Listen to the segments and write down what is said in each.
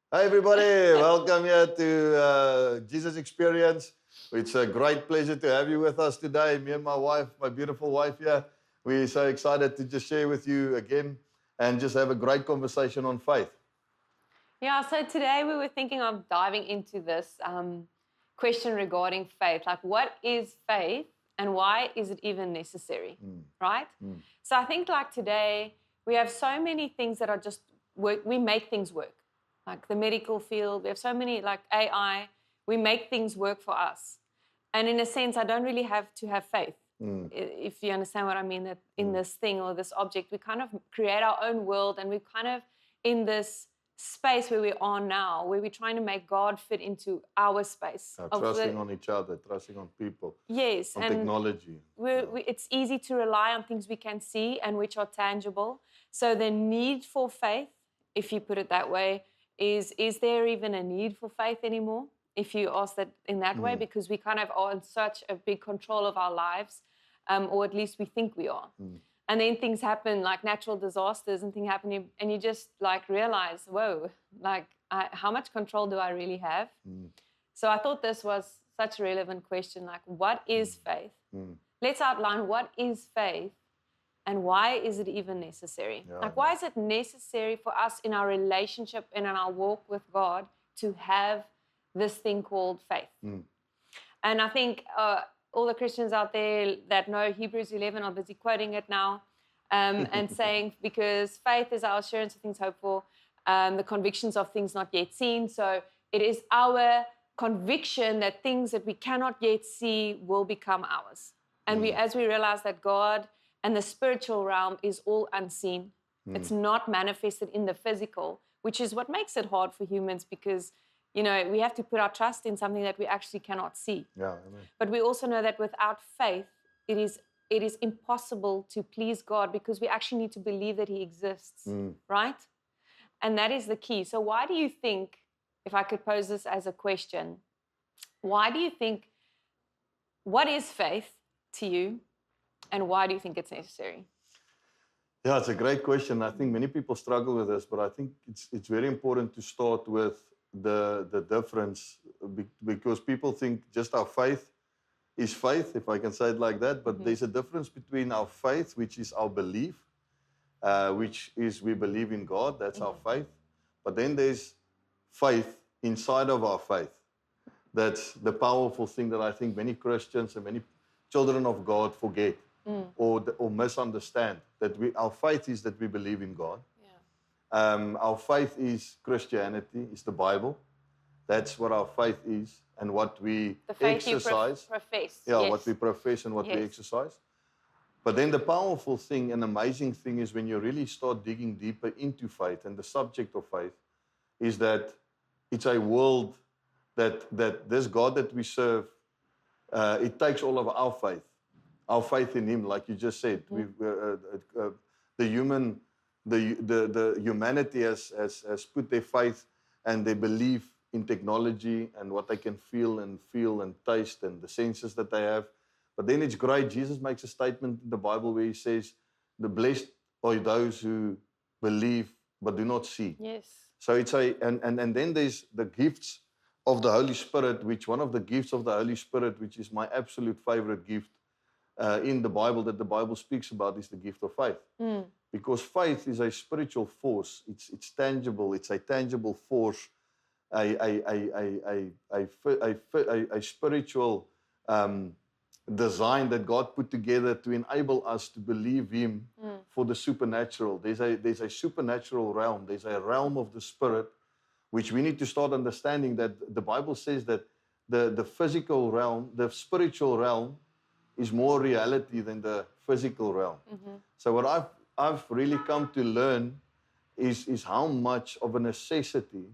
Hi, everybody. Welcome here to Jesus Experience. It's a great pleasure to have you with us today. Me and my wife, my beautiful wife here, we're so excited to just share with you again and just have a great conversation on faith. Yeah, so today we were thinking of diving into this question regarding faith. Like, what is faith and why is it even necessary? Right? So I think, like, today we have so many things that are just work, we make things work. Like the medical field, we have so many, like AI, we make things work for us. And in a sense, I don't really have to have faith. If you understand what I mean, that in this thing or this object, we kind of create our own world, and we're kind of in this space where we are now, where we're trying to make God fit into our space. Trusting on each other, trusting on people, Yes, on and technology. it's easy to rely on things we can see and which are tangible. So the need for faith, if you put it that way, is there even a need for faith anymore? If you ask that in that way, because we kind of are in such a big control of our lives, or at least we think we are. And then things happen, like natural disasters and things happening, and you just like realize, whoa, like how much control do I really have? So I thought this was such a relevant question, like what is faith? Let's outline what is faith and why is it even necessary? Why is it necessary for us in our relationship and in our walk with God to have this thing called faith? And I think all the Christians out there that know Hebrews 11 are busy quoting it now and saying, because faith is our assurance of things hoped for, the convictions of things not yet seen. So it is our conviction that things that we cannot yet see will become ours. And as we realize that God and the spiritual realm is all unseen, it's not manifested in the physical, which is what makes it hard for humans, because we have to put our trust in something that we actually cannot see. But we also know that without faith, it is impossible to please God, because we actually need to believe that He exists, right? And that is the key. So why do you think, if I could pose this as a question, why do you think, what is faith to you, and why do you think it's necessary? Yeah, it's a great question. I think many people struggle with this, but I think it's very important to start with the difference, because people think just our faith is faith, if I can say it like that. But there's a difference between our faith, which is our belief, which is we believe in God. That's our faith. But then there's faith inside of our faith. That's the powerful thing that I think many Christians and many children of God forget or misunderstand. That our faith is that we believe in God. Our faith is Christianity, is the Bible. That's what our faith is, and what we The faith exercise. you profess. Yeah, yes. what we profess and what we exercise. But then the powerful thing and amazing thing is when you really start digging deeper into faith and the subject of faith, is that it's a world that this God that we serve, it takes all of our faith in Him, like you just said. The humanity has put their faith and their belief in technology and what they can feel and taste and the senses that they have. But then it's great. Jesus makes a statement in the Bible where He says, "The blessed are those who believe but do not see." Yes. So it's and then there's the gifts of the Holy Spirit, which one of the gifts of the Holy Spirit, which is my absolute favorite gift in the Bible that the Bible speaks about, is the gift of faith. Because faith is a spiritual force. It's tangible. It's a tangible force, a spiritual design that God put together to enable us to believe Him for the supernatural. There's a supernatural realm. There's a realm of the Spirit, which we need to start understanding, that the Bible says that the physical realm, the spiritual realm, is more reality than the physical realm. So what I've really come to learn is how much of a necessity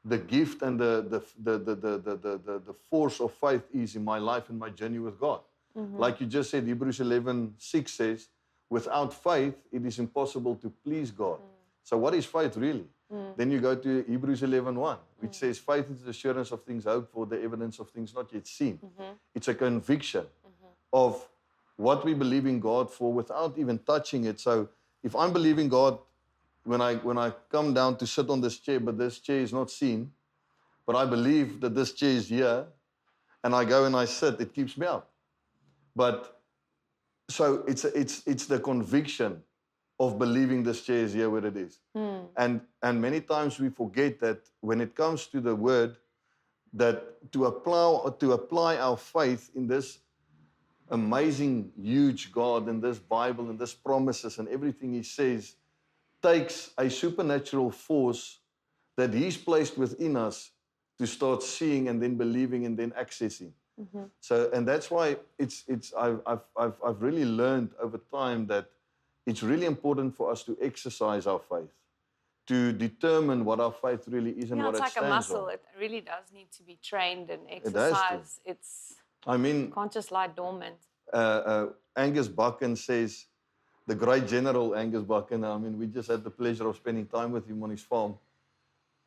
the gift and the force of faith is in my life and my journey with God. Like you just said, Hebrews 11:6 says, without faith, it is impossible to please God. So what is faith really? Then you go to Hebrews 11:1, which says, faith is the assurance of things hoped for, the evidence of things not yet seen. It's a conviction of what we believe in God for without even touching it. So if I'm believing God when I come down to sit on this chair, but this chair is not seen, but I believe that this chair is here, and I go and I sit, it keeps me up. But so it's the conviction of believing this chair is here where it is. And many times we forget that when it comes to the word, that to apply our faith in this amazing, huge God, in this Bible, and this promises and everything He says, takes a supernatural force that He's placed within us to start seeing and then believing and then accessing. So, and that's why I've really learned over time that it's really important for us to exercise our faith, to determine what our faith really is and what it it's like stands a muscle. on. It really does need to be trained and has to. exercised. I mean, Can't just lie dormant. Angus Buchan says, the great General Angus Buchan, I mean, we just had the pleasure of spending time with him on his farm,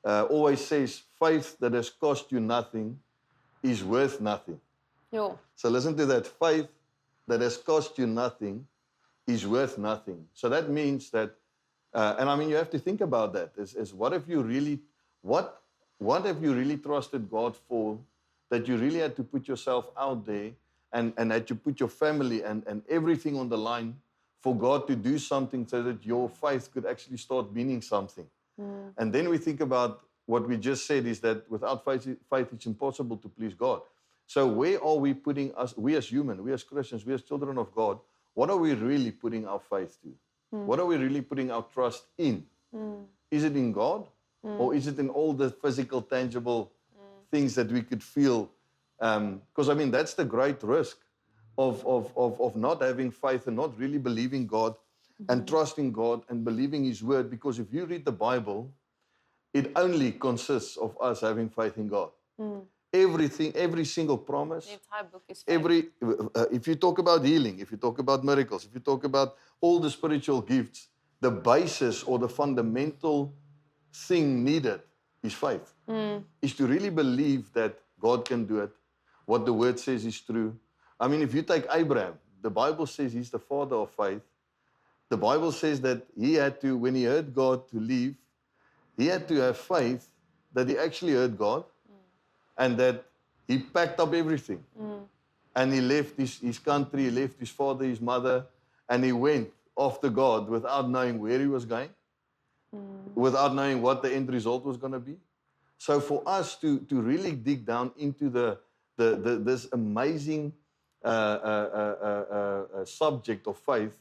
always says, faith that has cost you nothing is worth nothing. Yo. So listen to that. Faith that has cost you nothing is worth nothing. So that means that, and I mean, you have to think about that. Is what have you really trusted God for, that you really had to put yourself out there and that you put your family and everything on the line for God to do something so that your faith could actually start meaning something. And then we think about what we just said is that without faith, it's impossible to please God. So where are we putting us, we as human, we as Christians, we as children of God, what are we really putting our faith to? What are we really putting our trust in? Is it in God? Or is it in all the physical, tangible things that we could feel? Because, I mean, that's the great risk of not having faith and not really believing God and trusting God and believing His word. Because if you read the Bible, it only consists of us having faith in God. Everything, every single promise, The entire book is faith. if you talk about healing, if you talk about miracles, if you talk about all the spiritual gifts, the basis or the fundamental thing needed is faith. Is to really believe that God can do it, what the word says is true. I mean, if you take Abraham, the Bible says he's the father of faith. The Bible says that he had to, when he heard God to leave, he had to have faith that he actually heard God and that he packed up everything. And he left his country, he left his father, his mother, and he went after God without knowing where he was going, without knowing what the end result was going to be. So for us to really dig down into this amazing subject of faith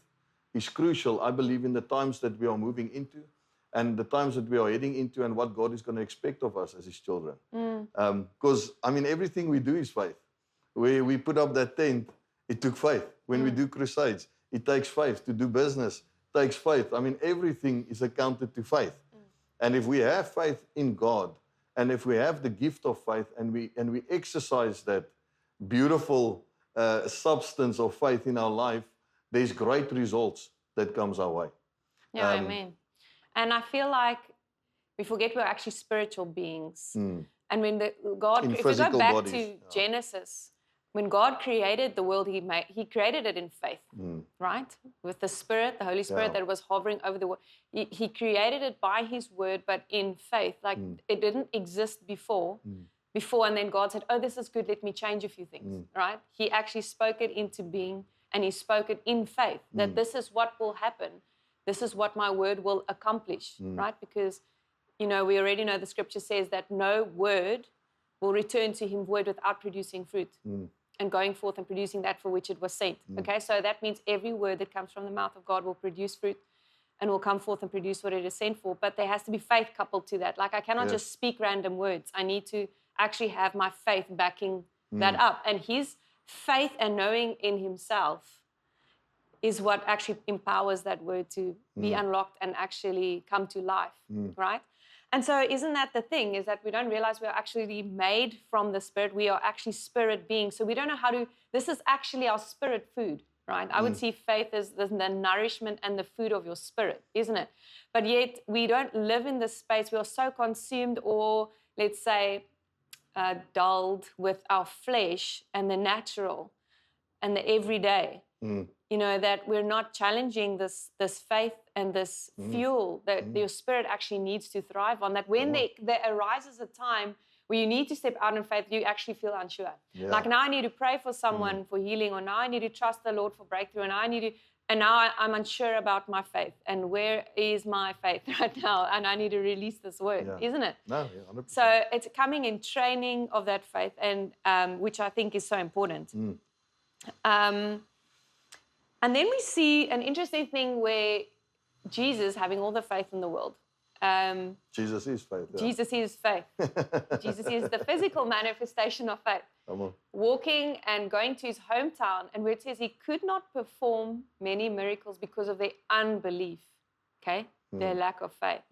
is crucial, I believe, in the times that we are moving into and the times that we are heading into and what God is going to expect of us as His children. Because, I mean, everything we do is faith. We put up that tent, it took faith. When we do crusades, it takes faith. To do business takes faith. I mean, everything is accounted to faith. And if we have faith in God, and if we have the gift of faith and we exercise that beautiful substance of faith in our life, there's great results that comes our way. Yeah, amen. And I feel like we forget we're actually spiritual beings. And when God, In if we go physical back bodies, to Genesis, when God created the world, He created it in faith, right? With the Spirit, the Holy Spirit that was hovering over the world. He created it by His word, but in faith. Like it didn't exist before, and then God said, oh, this is good, let me change a few things, right? He actually spoke it into being, and He spoke it in faith, that this is what will happen. This is what my word will accomplish, right? Because, you know, we already know the scripture says that no word will return to Him void without producing fruit and going forth and producing that for which it was sent. Okay, so that means every word that comes from the mouth of God will produce fruit and will come forth and produce what it is sent for. But there has to be faith coupled to that. Like I cannot just speak random words. I need to actually have my faith backing that up. And His faith and knowing in Himself is what actually empowers that word to be unlocked and actually come to life, right? And so isn't that the thing, is that we don't realize we're actually made from the Spirit. We are actually spirit beings. So we don't know how to, this is actually our spirit food, right? I would see faith as the nourishment and the food of your spirit, isn't it? But yet we don't live in this space. We are so consumed or, let's say, dulled with our flesh and the natural and the everyday that we're not challenging this faith and this fuel that your spirit actually needs to thrive on. That when there arises a time where you need to step out in faith, you actually feel unsure. Yeah. Like now I need to pray for someone for healing, or now I need to trust the Lord for breakthrough, and now I'm unsure about my faith. And where is my faith right now? And I need to release this word, isn't it? No, yeah, 100%. So it's coming in training of that faith, and which I think is so important. And then we see an interesting thing where Jesus, having all the faith in the world, Jesus is faith. Yeah. Jesus is faith. Jesus is the physical manifestation of faith. Come on. Walking and going to his hometown, and where it says he could not perform many miracles because of their unbelief, their lack of faith.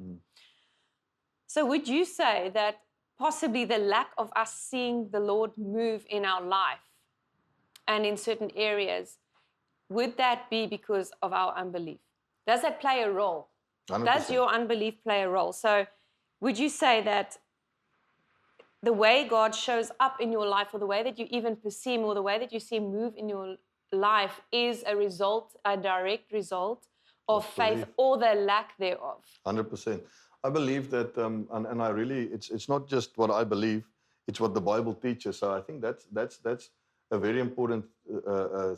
So would you say that possibly the lack of us seeing the Lord move in our life and in certain areas, would that be because of our unbelief? Does that play a role? 100%. Does your unbelief play a role? So would you say that the way God shows up in your life, or the way that you even perceive him, or the way that you see him move in your life is a direct result of faith or the lack thereof? 100%. I believe that, and I really, it's not just what I believe, it's what the Bible teaches. So I think that's a very important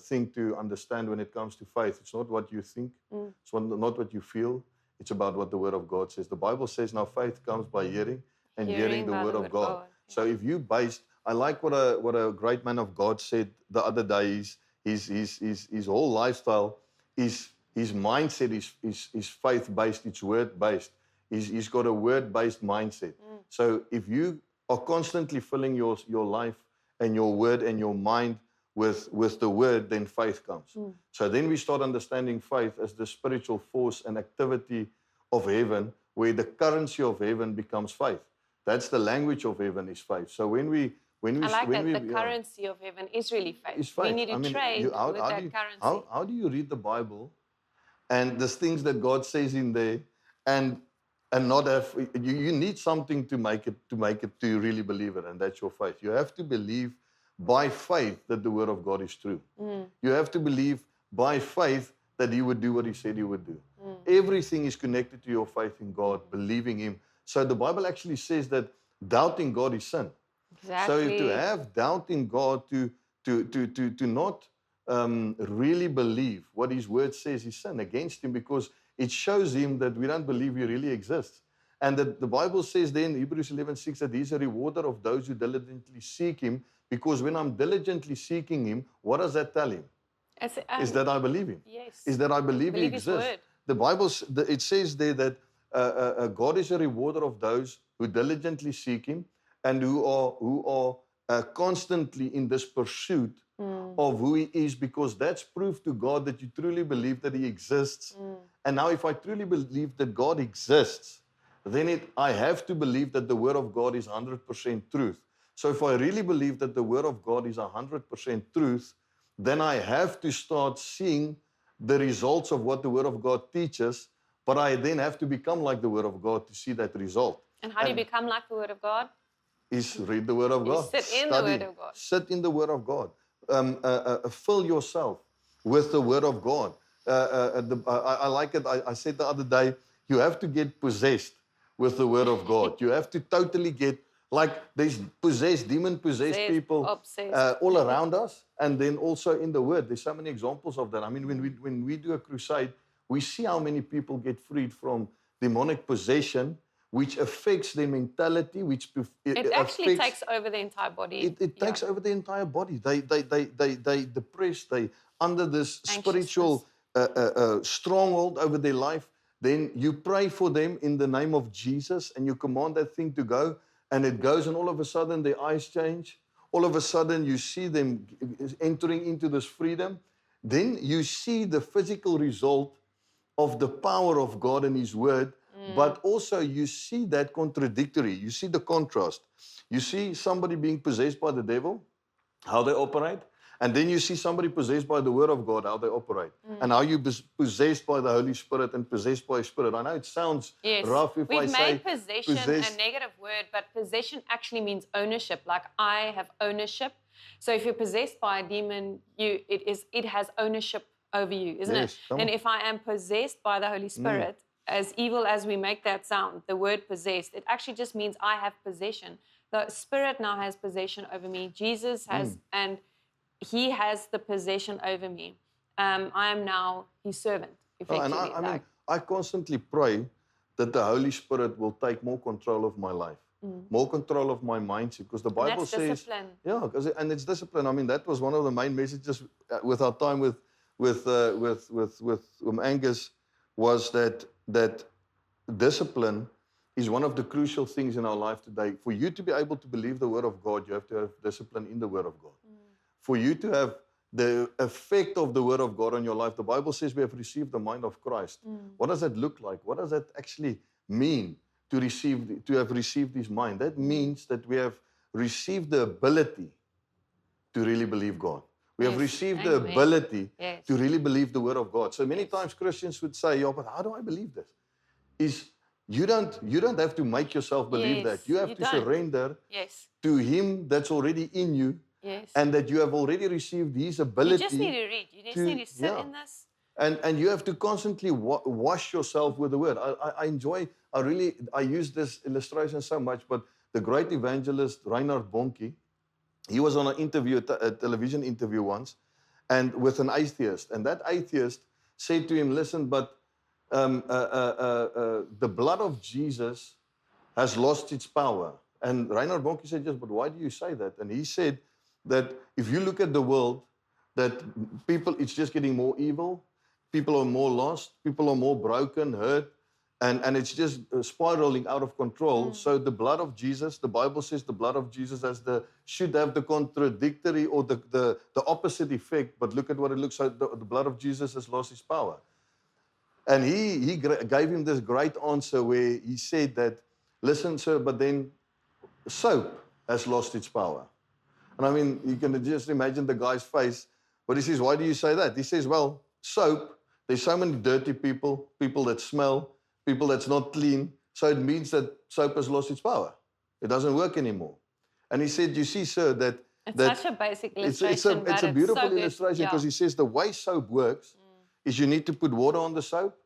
thing to understand when it comes to faith. It's not what you think, it's not what you feel, it's about what the Word of God says. The Bible says now faith comes by hearing, and hearing the Word of God. So if you I like what a great man of God said the other day. His whole lifestyle, his mindset is faith-based, it's word-based. He's got a word-based mindset. So if you are constantly filling your life and your word and your mind with the word, then faith comes. So then we start understanding faith as the spiritual force and activity of heaven, where the currency of heaven becomes faith. That's the language of heaven, is faith. So when we the currency of heaven is really faith. Is faith. We need to trade with that currency. How do you read the Bible and there's things that God says in there and not have you need something to make it to really believe it, and that's your faith. You have to believe by faith that the Word of God is true. You have to believe by faith that He would do what He said He would do. Everything is connected to your faith in God, believing Him. So the Bible actually says that doubting God is sin. Exactly. So to have doubt in God, to not really believe what His Word says is sin against Him, because it shows Him that we don't believe He really exists. And that the Bible says then, Hebrews 11:6, that He's a rewarder of those who diligently seek Him, because when I'm diligently seeking Him, what does that tell Him? Is that I believe Him. Yes. Is that I believe He exists. His word. The Bible, it says there that God is a rewarder of those who diligently seek Him and who are constantly in this pursuit of who He is, because that's proof to God that you truly believe that He exists. And now if I truly believe that God exists, then I have to believe that the Word of God is 100% truth. So if I really believe that the Word of God is 100% truth, then I have to start seeing the results of what the Word of God teaches, but I then have to become like the Word of God to see that result. And how do you become like the Word of God? Is read the Word of God. Sit in the Word of God. Sit in the Word of God. Fill yourself with the Word of God. I like it. I said the other day, you have to get possessed with the Word of God. You have to totally get, like there's demon-possessed people all around us, and then also in the Word. There's so many examples of that. I mean, when we do a crusade, we see how many people get freed from demonic possession, which affects their mentality, which it actually takes over the entire body. It takes over the entire body. They depressed. They under this spiritual stronghold over their life. Then you pray for them in the name of Jesus, and you command that thing to go, and it goes, and all of a sudden their eyes change. All of a sudden you see them entering into this freedom. Then you see the physical result of the power of God and His Word, but also you see that contradictory. You see the contrast. You see somebody being possessed by the devil, how they operate, and then you see somebody possessed by the Word of God, how they operate, and how you possessed by the Holy Spirit and possessed by Spirit. I know it sounds rough if I say We've made possession a negative word, but possession actually means ownership. Like I have ownership. So if you're possessed by a demon, it has ownership over you, isn't Yes, it? come And on. if I am possessed by the Holy Spirit, as evil as we make that sound, the word possessed, it actually just means I have possession. The Spirit now has possession over me. Jesus has, and He has the possession over me. I am now His servant, Oh, and effectively. I mean, I constantly pray that the Holy Spirit will take more control of my life, more control of my mindset, because the and Bible that's says, discipline. yeah, and it's discipline. I mean, that was one of the main messages with our time with Angus, was that discipline is one of the crucial things in our life today. For you to be able to believe the Word of God, you have to have discipline in the Word of God. For you to have the effect of the Word of God on your life, the Bible says we have received the mind of Christ. What does that look like? What does that actually mean to have received His mind? That means that we have received the ability to really believe God. We have Yes, received the amen. ability Yes. to really believe the Word of God. So many Yes. times Christians would say, yeah, but how do I believe this? You don't have to make yourself believe that. Yes, You have you to don't. surrender Yes, to Him that's already in you, yes. and that you have already received His You ability. just need to read. You just need to sit in this. And you have to constantly wash yourself with the Word. I use this illustration so much, but the great evangelist Reinhard Bonnke, he was on an interview, a television interview once, and with an atheist. And that atheist said to him, listen, but the blood of Jesus has lost its power. And Reinhard Bonnke said, yes, but why do you say that? And he said that if you look at the world, that people, it's just getting more evil, people are more lost, people are more broken, hurt, and it's just spiraling out of control. So the blood of Jesus, the Bible says the blood of Jesus should have the contradictory or the opposite effect, but look at what it looks like. The blood of Jesus has lost its power. And he gave him this great answer where he said that, listen, sir, but then soap has lost its power. And I mean, you can just imagine the guy's face. But he says, why do you say that? He says, well, soap, there's so many dirty people, people that smell, people that's not clean. So it means that soap has lost its power. It doesn't work anymore. And he said, you see, sir, that It's such a basic illustration, it's a but beautiful so good. illustration, because Yeah. he says the way soap works is you need to put water on the soap,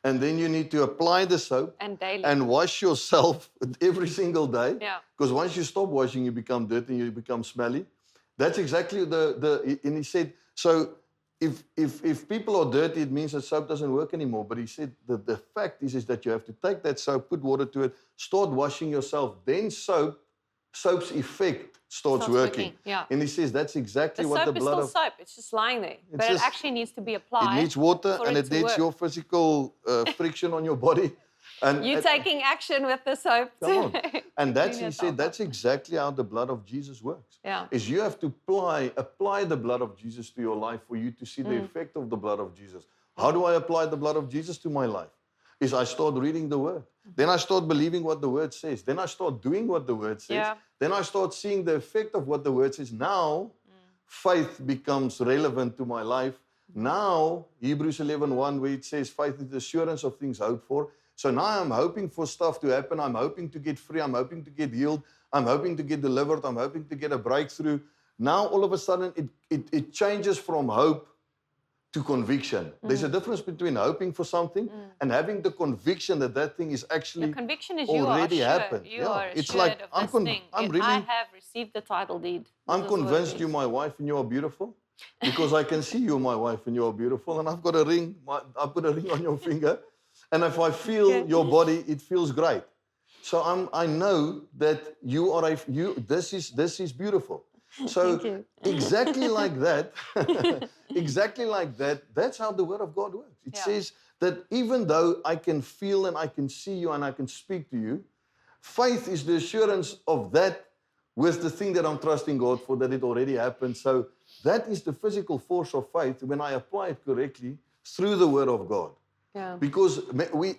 and then you need to apply the soap And daily. and wash yourself every single day. Yeah. Because once you stop washing, you become dirty and you become smelly. That's exactly and he said, so if people are dirty, it means that soap doesn't work anymore. But he said that the fact is that you have to take that soap, put water to it, start washing yourself, then soap's effect starts working. Yeah. And he says that's exactly The what soap the is blood still of... soap. It's just lying there. But just- it actually needs to be applied. It needs water for and it to needs work. your physical friction on your body. And You taking action with the soap. Come on. And that's, Clean he said, yourself that's up. exactly how the blood of Jesus works. Yeah. Is you have to apply the blood of Jesus to your life for you to see the effect of the blood of Jesus. How do I apply the blood of Jesus to my life? Is I start reading the Word. Then I start believing what the Word says. Then I start doing what the Word says. Yeah. Then I start seeing the effect of what the Word says. Now, faith becomes relevant to my life. Now, Hebrews 11:1, where it says, faith is the assurance of things hoped for. So now I'm hoping for stuff to happen. I'm hoping to get free. I'm hoping to get healed. I'm hoping to get delivered. I'm hoping to get a breakthrough. Now, all of a sudden, it changes from hope to conviction. There's a difference between hoping for something and having the conviction that that thing is actually Your conviction is already you are assured. happened. You Yeah. are It's assured like, of I'm this con- thing. I'm I really- have received the title deed. I'm This is what it convinced is. you're my wife and you are beautiful, because I can see you're my wife and you are beautiful, and I've got a ring. I put a ring on your finger, and if I feel Okay. your body, it feels great. So I know that you are This is beautiful. So Thank you. exactly like that, exactly like that. That's how the Word of God works. It Yeah. says that even though I can feel and I can see you and I can speak to you, faith is the assurance of that with the thing that I'm trusting God for, that it already happened. So that is the physical force of faith when I apply it correctly through the Word of God. Yeah. Because we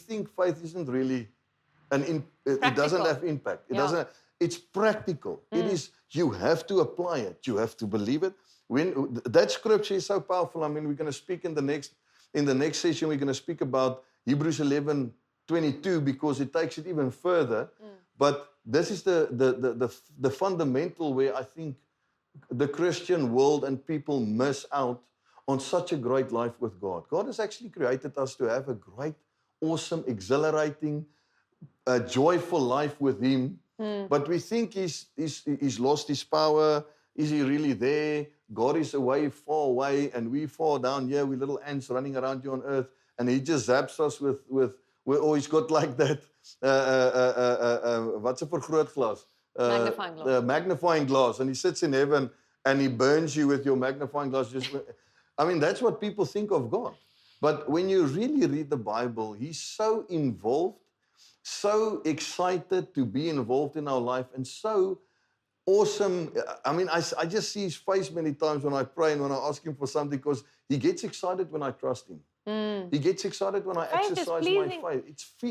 think faith isn't really it doesn't Practical. have impact. It Yeah. doesn't. It's practical. It is. You have to apply it. You have to believe it. When that scripture is so powerful. I mean, we're going to speak in the next session. We're going to speak about Hebrews 11:22, because it takes it even further. But this is the fundamental where I think the Christian world and people miss out on such a great life with God. God has actually created us to have a great, awesome, exhilarating, joyful life with Him. But we think he's lost His power. Is He really there? God is away, far away, and we far down here. We're little ants running around here on earth, and He just zaps us with or He's got like that. What's a vergrootglas? Magnifying glass. Magnifying glass, and He sits in heaven and He burns you with your magnifying glass. I mean, that's what people think of God. But when you really read the Bible, He's so involved, so excited to be involved in our life, and so awesome. I mean, I just see His face many times when I pray and when I ask Him for something, because He gets excited when I trust Him. He gets excited when I exercise my faith.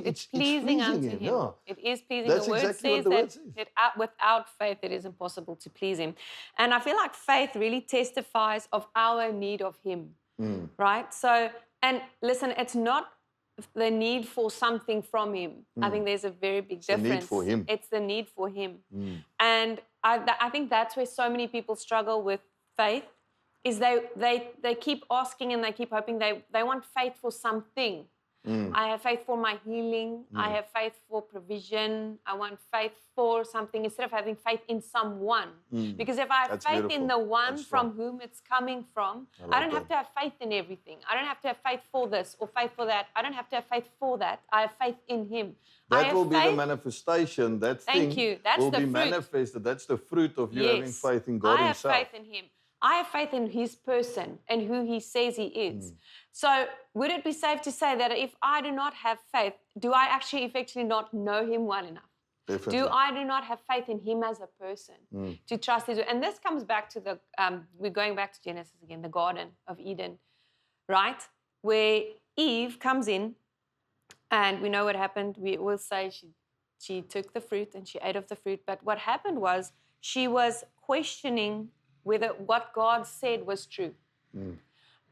It's pleasing unto Him. Yeah. It is pleasing. That's the word exactly says what the word that says. without faith it is impossible to please Him. And I feel like faith really testifies of our need of Him, right? So, and listen, it's not the need for something from Him. I think there's a very big difference. The need for Him. It's the need for Him. And I think that's where so many people struggle with faith, is they keep asking and they keep hoping. They want faith for something. I have faith for my healing. I have faith for provision. I want faith for something instead of having faith in someone. Because if I have That's faith beautiful. in the one That's from right. whom it's coming from, like I don't that. have to have faith in everything. I don't have to have faith for this or faith for that. I don't have to have faith for that. I have faith in Him. I That have will be the faith- manifestation. That Thank thing you. That's will the be fruit. manifested. That's the fruit of you having faith in God I have Himself. faith in Him. I have faith in His person and who He says He is. So would it be safe to say that if I do not have faith, do I actually effectively not know Him well enough? Definitely. Do I not have faith in Him as a person to trust His? And this comes back to the, we're going back to Genesis again, the Garden of Eden, right? Where Eve comes in, and we know what happened. We will say she took the fruit and she ate of the fruit. But what happened was she was questioning whether what God said was true.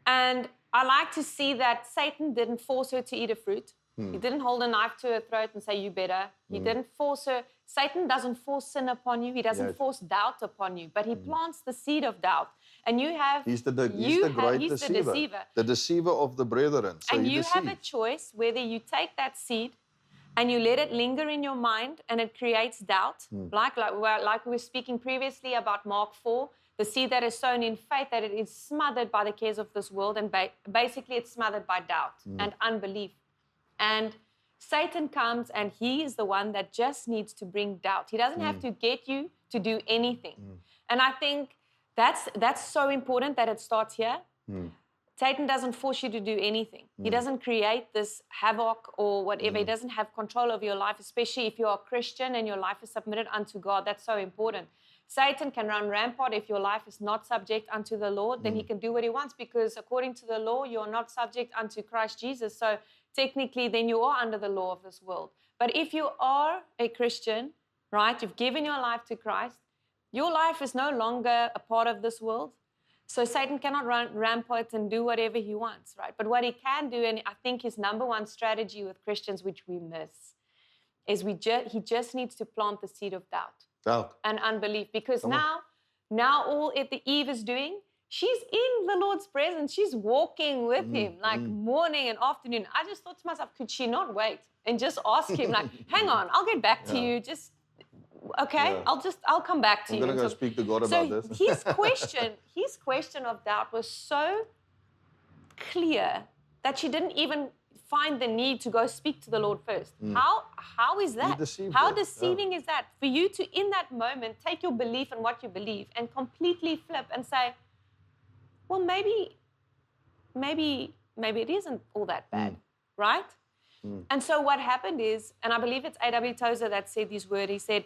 And I like to see that Satan didn't force her to eat a fruit. He didn't hold a knife to her throat and say, you better. He didn't force her. Satan doesn't force sin upon you. He doesn't Yes. force doubt upon you. But he plants the seed of doubt. And you have... He's the great he's deceiver. the deceiver. The deceiver of the brethren. So And he you have a deceives. choice whether you take that seed and you let it linger in your mind and it creates doubt. Like we were speaking previously about Mark 4, the seed that is sown in faith, that it is smothered by the cares of this world, and basically it's smothered by doubt and unbelief. And Satan comes and he is the one that just needs to bring doubt. He doesn't have to get you to do anything. And I think that's so important that it starts here. Satan doesn't force you to do anything. He doesn't create this havoc or whatever. He doesn't have control over your life, especially if you're a Christian and your life is submitted unto God. That's so important. Satan can run rampant if your life is not subject unto the Lord. Then he can do what he wants, because according to the law, you are not subject unto Christ Jesus. So technically, then you are under the law of this world. But if you are a Christian, right, you've given your life to Christ, your life is no longer a part of this world. So Satan cannot run rampant and do whatever he wants, right? But what he can do, and I think his number one strategy with Christians, which we miss, is he just needs to plant the seed of doubt and unbelief. Because now all that Eve is doing, she's in the Lord's presence. She's walking with Him, like morning and afternoon. I just thought to myself, could she not wait and just ask Him, like, hang on, I'll get back to you. Just, okay, Yeah. I'll come back to I'm you. going to go speak to God So about this. his question of doubt was so clear that she didn't even find the need to go speak to the Lord first. How is that? deceived How her, yeah. deceiving is that? For you to, in that moment, take your belief and what you believe and completely flip and say, well, maybe it isn't all that bad, right? And so what happened is, and I believe it's A.W. Tozer that said these words, he said,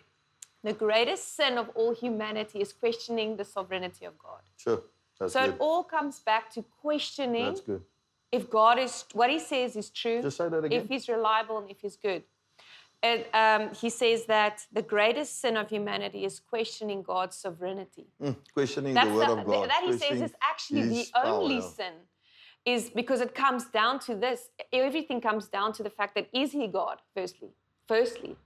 the greatest sin of all humanity is questioning the sovereignty of God. Sure. That's So good. it all comes back to questioning That's good. if God is, what He says is true, Just say that again. if He's reliable and if He's good. And he says that the greatest sin of humanity is questioning God's sovereignty. Questioning That's the word of God. that he says questioning is actually the His power, only yeah. sin, is because it comes down to this. Everything comes down to the fact that is He God, firstly.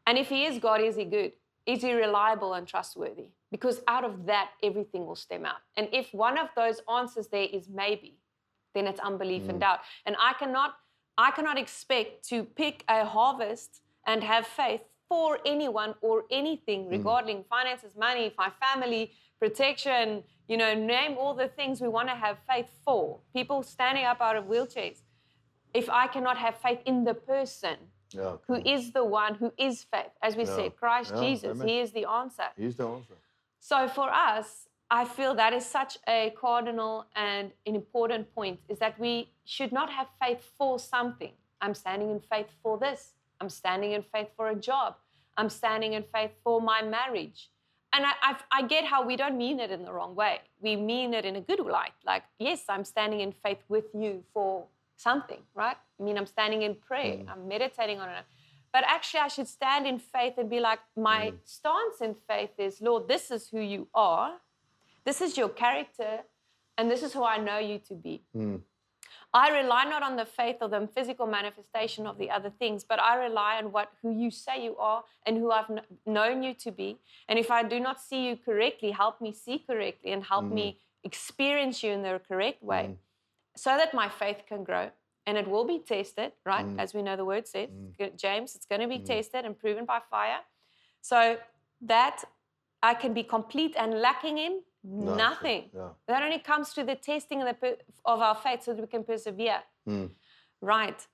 And if He is God, is He good? Is He reliable and trustworthy? Because out of that, everything will stem out. And if one of those answers there is maybe, then it's unbelief and doubt. And I cannot expect to pick a harvest and have faith for anyone or anything regarding finances, money, my family, protection, name all the things we want to have faith for. People standing up out of wheelchairs. If I cannot have faith in the person who is the one who is faith, as we said, Christ Jesus, amen. He is the answer. He's the answer. So for us, I feel that is such a cardinal and an important point, is that we should not have faith for something. I'm standing in faith for this. I'm standing in faith for a job. I'm standing in faith for my marriage. And I get how we don't mean it in the wrong way. We mean it in a good light. Like, yes, I'm standing in faith with you for something, right? I mean, I'm standing in prayer. I'm meditating on it. But actually, I should stand in faith and be like, my stance in faith is, Lord, this is who you are. This is your character. And this is who I know you to be. I rely not on the faith or the physical manifestation of the other things, but I rely on who you say you are and who I've known you to be. And if I do not see you correctly, help me see correctly and help me experience you in the correct way so that my faith can grow. And it will be tested, right? As we know the word says, James, it's going to be tested and proven by fire. So that I can be complete and lacking in nothing. Yeah. That only comes through the testing of our faith so that we can persevere. Right.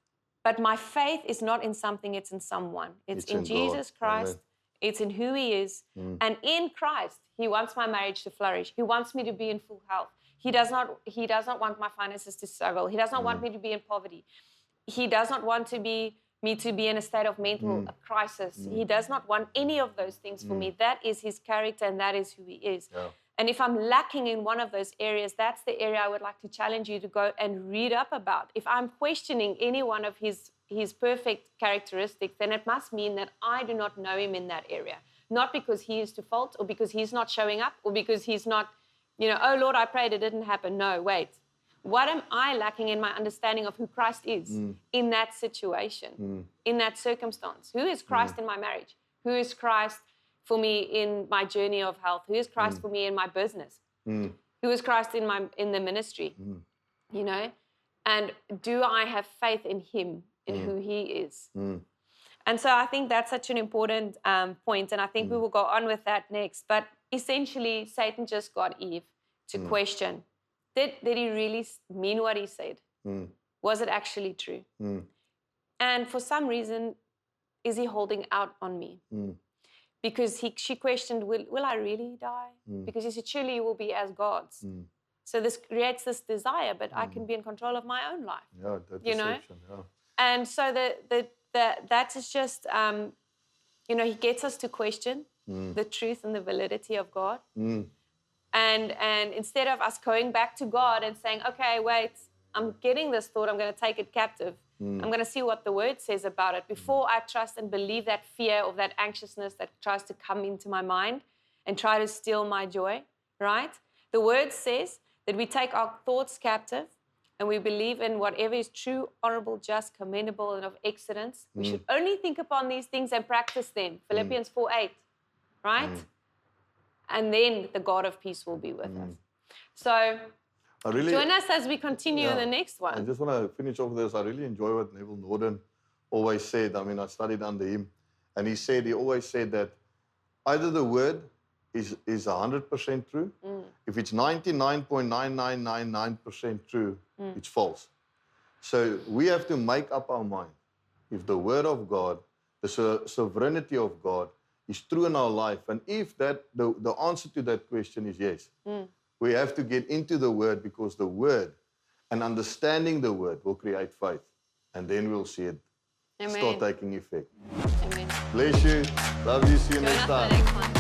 But my faith is not in something, it's in someone. It's in Jesus Christ. Amen. It's in who He is. And in Christ, He wants my marriage to flourish. He wants me to be in full health. He does not want my finances to struggle. He does not want me to be in poverty. He does not want me to be in a state of mental crisis. He does not want any of those things for me. That is His character and that is who He is. Yeah. And if I'm lacking in one of those areas, that's the area I would like to challenge you to go and read up about. If I'm questioning any one of his perfect characteristics, then it must mean that I do not know Him in that area. Not because He is to fault or because He's not showing up or because He's not, oh, Lord, I prayed, it didn't happen. No, wait. What am I lacking in my understanding of who Christ is in that situation, in that circumstance? Who is Christ in my marriage? Who is Christ for me in my journey of health? Who is Christ for me in my business? Who is Christ in the ministry? And do I have faith in Him, in who He is? And so I think that's such an important point, and I think we will go on with that next. But essentially, Satan just got Eve to question, did he really mean what he said? Was it actually true? And for some reason, is he holding out on me? Because she questioned, will I really die? Because he said, surely you will be as gods. So this creates this desire, but I can be in control of my own life. Yeah, that deception, yeah. And so that is just, he gets us to question the truth and the validity of God. And instead of us going back to God and saying, okay, wait, I'm getting this thought, I'm going to take it captive. I'm going to see what the word says about it before I trust and believe that fear or that anxiousness that tries to come into my mind and try to steal my joy, right? The word says that we take our thoughts captive and we believe in whatever is true, honorable, just, commendable, and of excellence. We should only think upon these things and practice them. Philippians 4:8, right? And then the God of peace will be with us. So join us as we continue in the next one. I just want to finish off this. I really enjoy what Neville Norden always said. I mean, I studied under him. And he always said that either the word is 100% true. If it's 99.9999% true, it's false. So we have to make up our mind. If the word of God, the sovereignty of God is true in our life, and if the answer to that question is yes, we have to get into the word, because the word and understanding the word will create faith. And then we'll see it start taking effect. Amen. Bless you. Love you. See you Join next us for the time. next one.